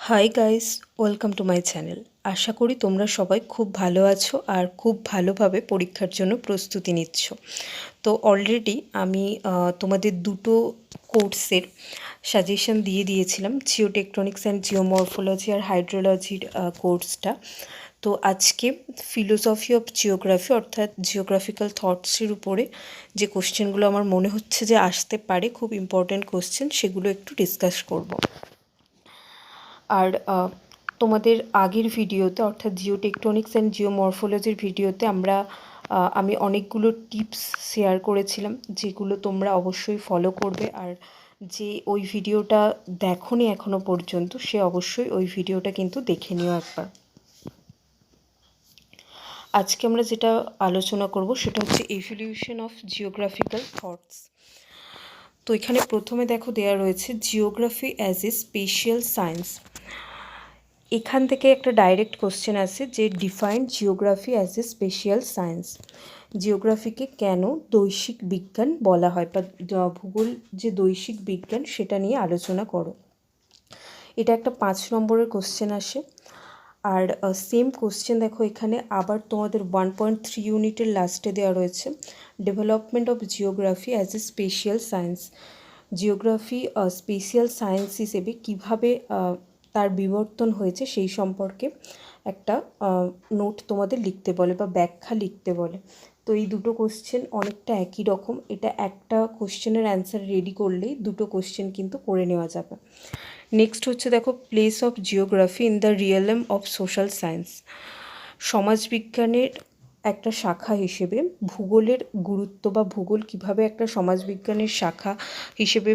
High guys, welcome to my channel. আশা করি তোমরা সবাই খুব ভালো আছো আর খুব ভালোভাবে পরীক্ষার জন্য প্রস্তুতি নিচ্ছ। তো অলরেডি আমি তোমাদের দুটো কোর্সের সাজেশন দিয়ে দিয়েছিলাম, জিওটেকটনিক্স অ্যান্ড জিওমরফোলজি আর হাইড্রোলজির কোর্সটা। তো আজকে ফিলোসফি অফ জিওগ্রাফি অর্থাৎ জিওগ্রাফিক্যাল থটসের উপরে যে কোশ্চেনগুলো আমার মনে হচ্ছে যে আসতে পারে, খুব ইম্পর্ট্যান্ট কোশ্চেন, সেগুলো একটু ডিসকাস করব। আর তোমাদের আগের ভিডিওতে অর্থাৎ জিওটেকটনিক্স অ্যান্ড জিওমরফোলজির ভিডিওতে আমি অনেকগুলো টিপস শেয়ার করেছিলাম, যেগুলো তোমরা অবশ্যই ফলো করবে। আর যে ওই ভিডিওটা দেখোনি এখনও পর্যন্ত, সে অবশ্যই ওই ভিডিওটা কিন্তু দেখে নিও একবার। আজকে আমরা যেটা আলোচনা করব সেটা হচ্ছে ইভলিউশন অফ জিওগ্রাফিক্যাল থটস। তো এখানে প্রথমে দেখো দেয়া রয়েছে geography as a special science. এখান থেকে একটা ডাইরেক্ট কোশ্চেন আছে যে defined geography as a special science. জিওগ্রাফিকে কেন বৈশ্বিক বিজ্ঞান বলা হয়, বা ভূগোল যে বৈশ্বিক বিজ্ঞান সেটা নিয়ে আলোচনা করো। এটা একটা 5 নম্বরের কোশ্চেন আসে। আর সেম কোশ্চেন দেখো এখানে আবার তোমাদের 1.3 ইউনিটের লাস্টে দেওয়া রয়েছে, development of geography as a special science. Geography special science হিসেবে কীভাবে তার বিবর্তন হয়েছে সেই সম্পর্কে একটা নোট তোমাদের লিখতে বলে বা ব্যাখ্যা লিখতে বলে। তো এই দুটো কোশ্চেন অনেকটা একই রকম, এটা একটা কোশ্চেনের অ্যান্সার রেডি করলেই দুটো কোশ্চেন কিন্তু করে নেওয়া যাবে। নেক্সট হচ্ছে দেখো place of geography in the realm of social science. সমাজবিজ্ঞানের একটা শাখা হিসেবে ভূগোলের গুরুত্ব বা ভূগোল কীভাবে একটা সমাজবিজ্ঞানের শাখা হিসেবে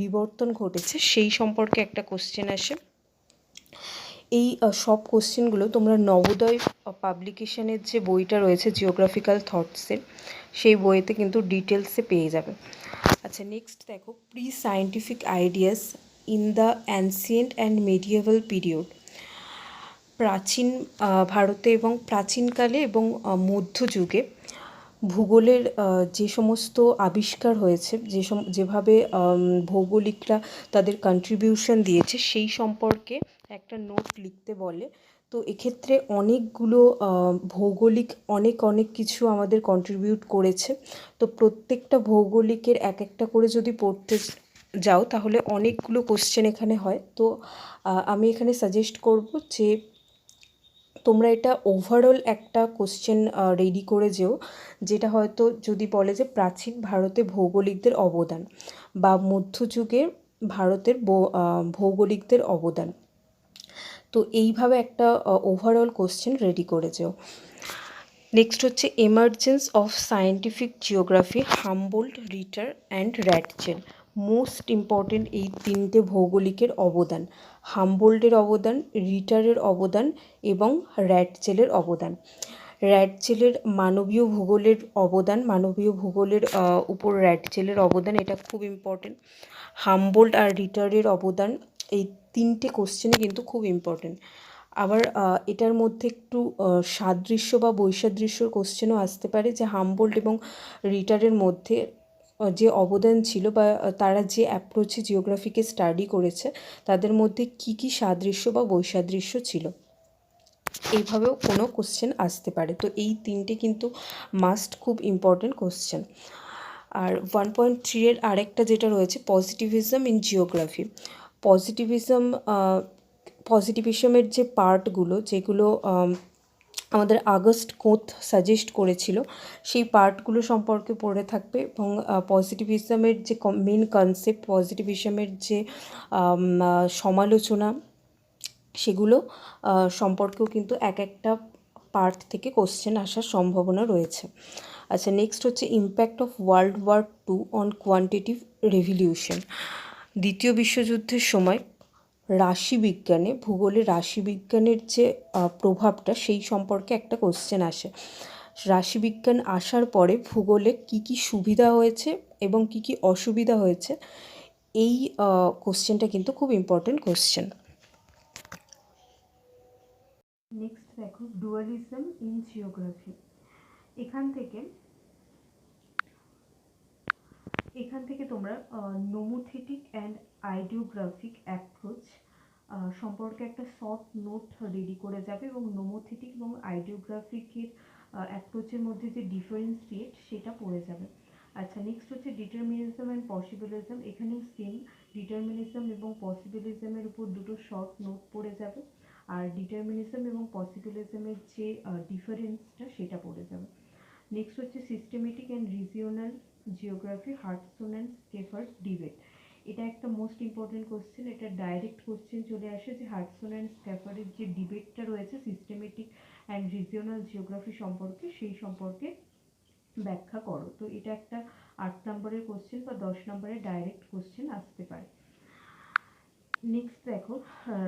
বিবর্তন ঘটেছে সেই সম্পর্কে একটা কোশ্চেন আসে। এই সব কোশ্চেনগুলো তোমরা নবোদয় পাবলিকেশনের যে বইটা রয়েছে জিওগ্রাফিক্যাল থটসের, সেই বইতে কিন্তু ডিটেলসে পেয়ে যাবে। আচ্ছা, নেক্সট দেখো pre scientific ideas in the ancient and মেডিয়েভাল period. প্রাচীন ভারতে এবং প্রাচীনকালে এবং মধ্যযুগে ভূগোলের যে সমস্ত আবিষ্কার হয়েছে, যেভাবে ভৌগোলিকরা তাদের কন্ট্রিবিউশন দিয়েছে সেই সম্পর্কে একটা নোট লিখতে বলে। তো এক্ষেত্রে অনেকগুলো ভৌগোলিক অনেক কিছু আমাদের কন্ট্রিবিউট করেছে। তো প্রত্যেকটা ভৌগোলিকের এক একটা করে যদি পড়তে যাও তাহলে অনেকগুলো কোশ্চেন এখানে হয়। তো আমি এখানে সাজেস্ট করব যে তোমরা এটা ওভারঅল একটা কোশ্চেন রেডি করে যেও, যেটা হয়তো যদি বলে যে প্রাচীন ভারতে ভৌগোলিকদের অবদান বা মধ্যযুগের ভারতের ভৌগোলিকদের অবদান। তো এইভাবে একটা ওভারঅল কোশ্চেন রেডি করে যেও। নেক্সট হচ্ছে emergence of scientific geography, Humboldt, Ritter and Ratzel. Most important এই তিনটে ভৌগোলিকের অবদান, হামবোল্টের অবদান, রিটারের অবদান এবং র্যাটচেলের অবদান। র্যাটচেলের মানবীয় ভূগোলের অবদান, মানবীয় ভূগোলের উপর র্যাটচেলের অবদান, এটা খুব ইম্পর্টেন্ট। হামবোল্ট আর রিটারের অবদান, এই তিনটে কোশ্চেনই কিন্তু খুব ইম্পর্টেন্ট। আবার এটার মধ্যে একটু সাদৃশ্য বা বৈসাদৃশ্যর কোশ্চেনও আসতে পারে, যে হামবোল্ট এবং রিটারের মধ্যে যে অবদান ছিল বা তারা যে অ্যাপ্রোচে জিওগ্রাফিকে স্টাডি করেছে তাদের মধ্যে কী কী সাদৃশ্য বা বৈসাদৃশ্য ছিল, এইভাবেও কোনো কোশ্চেন আসতে পারে। তো এই তিনটে কিন্তু মাস্ট, খুব ইম্পর্টেন্ট কোশ্চেন। আর 1.3 এর আরেকটা যেটা রয়েছে পজিটিভিজম ইন জিওগ্রাফি। পজিটিভিজমের যে পার্টগুলো, যেগুলো আমাদের আগস্ট কোঁত সাজেস্ট করেছিল, সেই পার্টগুলো সম্পর্কে পড়ে থাকবে। এবং পজিটিভিজমের যে মেন কনসেপ্ট, পজিটিভিজমের যে সমালোচনা, সেগুলো সম্পর্কেও কিন্তু এক একটা পার্ট থেকে কোশ্চেন আসার সম্ভাবনা রয়েছে। আচ্ছা, নেক্সট হচ্ছে impact of world war two on quantitative revolution. দ্বিতীয় বিশ্বযুদ্ধের সময় রাশিবিজ্ঞানে, ভূগোলে রাশিবিজ্ঞানের যে প্রভাবটা সেই সম্পর্কে একটা কোশ্চেন আসে। রাশিবিজ্ঞান আসার পরে ভূগোলে কী কী সুবিধা হয়েছে এবং কী কী অসুবিধা হয়েছে, এই কোশ্চেনটা কিন্তু খুব ইম্পর্টেন্ট কোশ্চেন। নেক্সট দেখো ডুয়ালিজম ইন জিওগ্রাফি। এখান থেকে তোমরা নোমোথেটিক অ্যান্ড আইডিওগ্রাফিক অ্যাপ্রোচ সম্পর্কে একটা শর্ট নোট রেডি করে যাবে এবং নোমোথেটিক এবং আইডিওগ্রাফিকের অ্যাপ্রোচের মধ্যে যে ডিফারেন্সিয়েট সেটা পড়ে যাবে। আচ্ছা, নেক্সট হচ্ছে ডিটারমিনিজম অ্যান্ড পসিবিলিজম। এখানেও সেম ডিটারমিনিজম এবং পসিবিলিজমের উপর দুটো শর্ট নোট পড়ে যাবে, আর ডিটারমিনিজম এবং পসিবিলিজমের যে ডিফারেন্সটা সেটা পড়ে যাবে। নেক্সট হচ্ছে systematic and regional geography, Hartshorne and Schaefer debate. এটা একটা মোস্ট ইম্পর্টেন্ট কোশ্চেন, এটা ডাইরেক্ট কোশ্চেন চলে আসে যে হার্টসন অ্যান্ড স্ক্যাফার্ডের যে ডিবেটটা রয়েছে সিস্টেমেটিক অ্যান্ড রিজিওনাল জিওগ্রাফি সম্পর্কে, সেই সম্পর্কে ব্যাখ্যা করো। তো এটা একটা 8 নম্বরের কোশ্চেন বা 10 নম্বরের ডাইরেক্ট কোশ্চেন আসতে পারে। নেক্সট দেখো,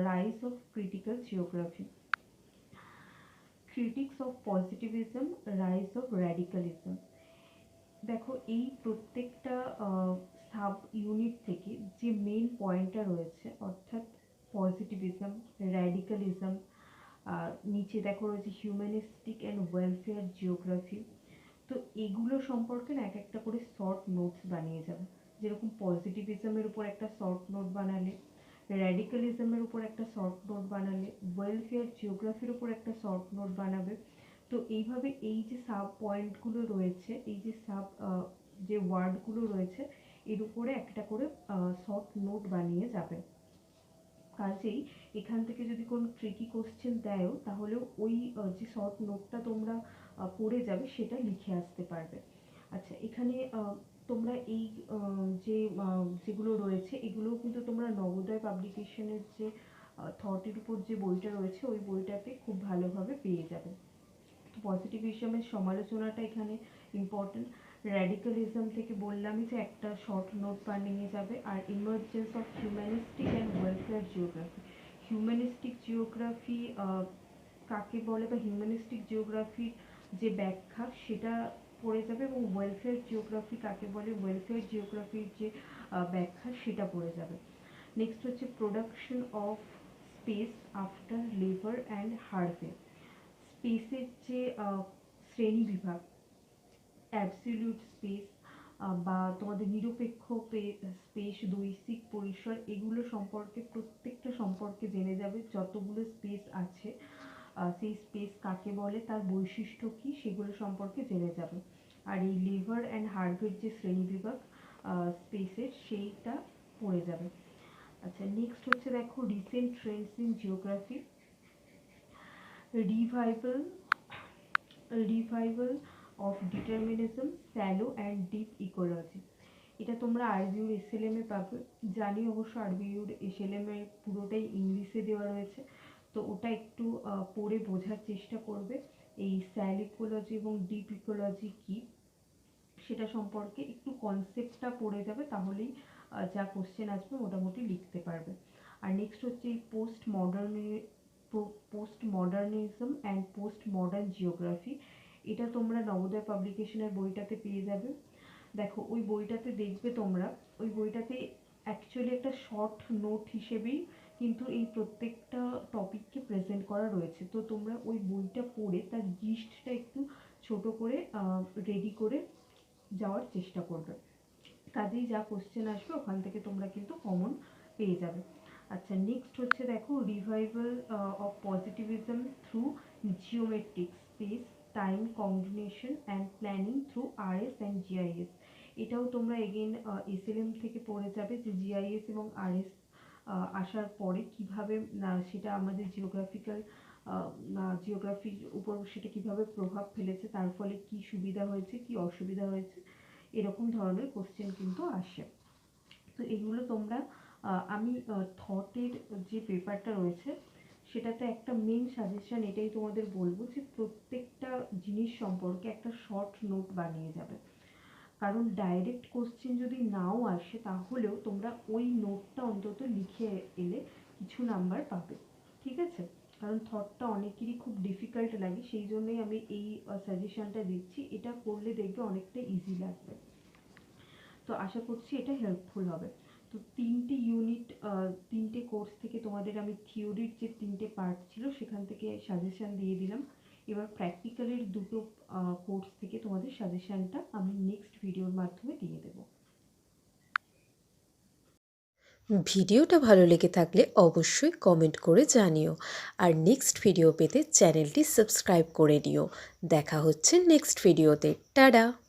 rise of critical geography, critics of positivism, rise of radicalism. দেখো এই প্রত্যেকটা সাব ইউনিট থেকে যে মেইন পয়েন্টটা রয়েছে, অর্থাৎ পজিটিভিজম, র্যাডিক্যালিজম, নিচে দেখো রয়েছে হিউম্যানিস্টিক অ্যান্ড ওয়েলফেয়ার জিওগ্রাফি। তো এগুলো সম্পর্কে না এক একটা করে শর্ট নোটস বানিয়ে যাবে। যেরকম পজিটিভিজমের উপর একটা শর্ট নোট বানালে, র্যাডিক্যালিজমের উপর একটা শর্ট নোট বানালে, ওয়েলফেয়ার জিওগ্রাফির উপর একটা শর্ট নোট বানাবে। তো এইভাবে এই যে সাব পয়েন্টগুলো রয়েছে, এই যে সাব যে ওয়ার্ডগুলো রয়েছে, এর উপরে একটা করে শর্ট নোট বানিয়ে যাবে। কাজেই এখান থেকে যদি কোনো ট্রিকি কোশ্চেন দেয়ও, তাহলেও ওই যে শর্ট নোটটা তোমরা পড়ে যাবে সেটা লিখে আসতে পারবে। আচ্ছা, এখানে তোমরা এই যে যেগুলো রয়েছে এগুলোও কিন্তু তোমরা নবোদয় পাবলিকেশনের যে থটের উপর যে বইটা রয়েছে ওই বইটাতে খুব ভালোভাবে পেয়ে যাবে। পজিটিভিজমের সমালোচনাটা এখানে ইম্পর্টেন্ট। র্যাডিক্যালিজম থেকে বললামই যে একটা শর্ট নোট বানিয়ে যাবে। আর emergence of humanistic and welfare geography, humanistic geography কাকে বলে বা হিউম্যানিস্টিক জিওগ্রাফির যে ব্যাখ্যা সেটা পড়ে যাবে, এবং ওয়েলফেয়ার জিওগ্রাফি কাকে বলে, ওয়েলফেয়ার জিওগ্রাফির যে ব্যাখ্যা সেটা পড়ে যাবে। নেক্সট হচ্ছে production of speech after labour and Harvey, স্পেসের যে শ্রেণী বিভাগ, অ্যাবসলিউট স্পেস বা তোমাদের নিরপেক্ষ স্পেস, দৈশিক পরিসর, এগুলো সম্পর্কে প্রত্যেকটা সম্পর্কে জেনে যাবে। যতগুলো স্পেস আছে সেই স্পেস কাকে বলে, তার বৈশিষ্ট্য কী, সেগুলো সম্পর্কে জেনে যাবে। আর এই লিভার অ্যান্ড হার্ভের যে শ্রেণী বিভাগ স্পেসের, সেইটা পড়ে যাবে। আচ্ছা, নেক্সট হচ্ছে দেখো recent trends in geography, revival of determinism, shallow and deep ecology. এটা তোমরা আরবিউর এসএলএমে পাবে। জানি অবশ্য আরবিউর এসএলএমে পুরোটাই ইংলিশে দেওয়া রয়েছে, তো ওটা একটু পড়ে বোঝার চেষ্টা করবে। এই স্যাল ইকোলজি এবং ডিপ ইকোলজি কী সেটা সম্পর্কে একটু কনসেপ্টটা পড়ে যাবে, তাহলেই যা কোশ্চেন আসবে মোটামুটি লিখতে পারবে। আর নেক্সট হচ্ছে এই post modernism and post modern geography. এটা তোমরা নবোদয় পাবলিকেশনের বইটাতে পেয়ে যাবে। দেখো ওই বইটাতে দেখবে তোমরা, ওই বইটাতে অ্যাকচুয়ালি একটা শর্ট নোট হিসেবেই কিন্তু এই প্রত্যেকটা টপিককে প্রেজেন্ট করা রয়েছে। তো তোমরা ওই বইটা পড়ে তার জিস্টটা একটু ছোট করে রেডি করে যাওয়ার চেষ্টা করবে। কাজেই যা কোশ্চেন আসবে ওখান থেকে তোমরা কিন্তু কমন পেয়ে যাবে। আচ্ছা, নেক্সট হচ্ছে দেখো revival of positivism through geometric space time combination and planning through RS and GIS. এটাও তোমরা এগেন এসএলএম থেকে পড়ে যাবে যে জিআইএস এবং আরএস আসার পরে কিভাবে সেটা আমাদের জিওগ্রাফির উপর সেটা কিভাবে প্রভাব ফেলেছে, তার ফলে কি সুবিধা হয়েছে কি অসুবিধা হয়েছে, এরকম ধরনের কোশ্চেন কিন্তু আসে। তো এগুলো তোমরা আমি থটের যে পেপারটা রয়েছে সেটাতে একটা মেন সাজেশন এটাই তোমাদের বলবো যে প্রত্যেকটা জিনিস সম্পর্কে একটা শর্ট নোট বানিয়ে যাবে। কারণ ডাইরেক্ট কোশ্চেন যদি নাও আসে তাহলেও তোমরা ওই নোটটা অন্তত লিখে এলে কিছু নাম্বার পাবে, ঠিক আছে? কারণ থটটা অনেকেরই খুব ডিফিকাল্ট লাগে, সেই জন্যই আমি এই সাজেশনটা দিচ্ছি। এটা করলে দেখবে অনেকটা ইজি লাগবে। তো আশা করছি এটা হেল্পফুল হবে। তো তিনটে কোর্স থেকে তোমাদের আমি থিওরির যে 3টে পার্ট ছিল সেখান থেকে সাজেশন দিয়ে দিলাম। এবার প্র্যাকটিক্যালের 2টো কোর্স থেকে তোমাদের সাজেশনটা আমি নেক্সট ভিডিওর মাধ্যমে দিয়ে দেবো। ভিডিওটা ভালো লেগে থাকলে অবশ্যই কমেন্ট করে জানিও, আর নেক্সট ভিডিও পেতে চ্যানেলটি সাবস্ক্রাইব করে নিও। দেখা হচ্ছে নেক্সট ভিডিওতে। টাটা।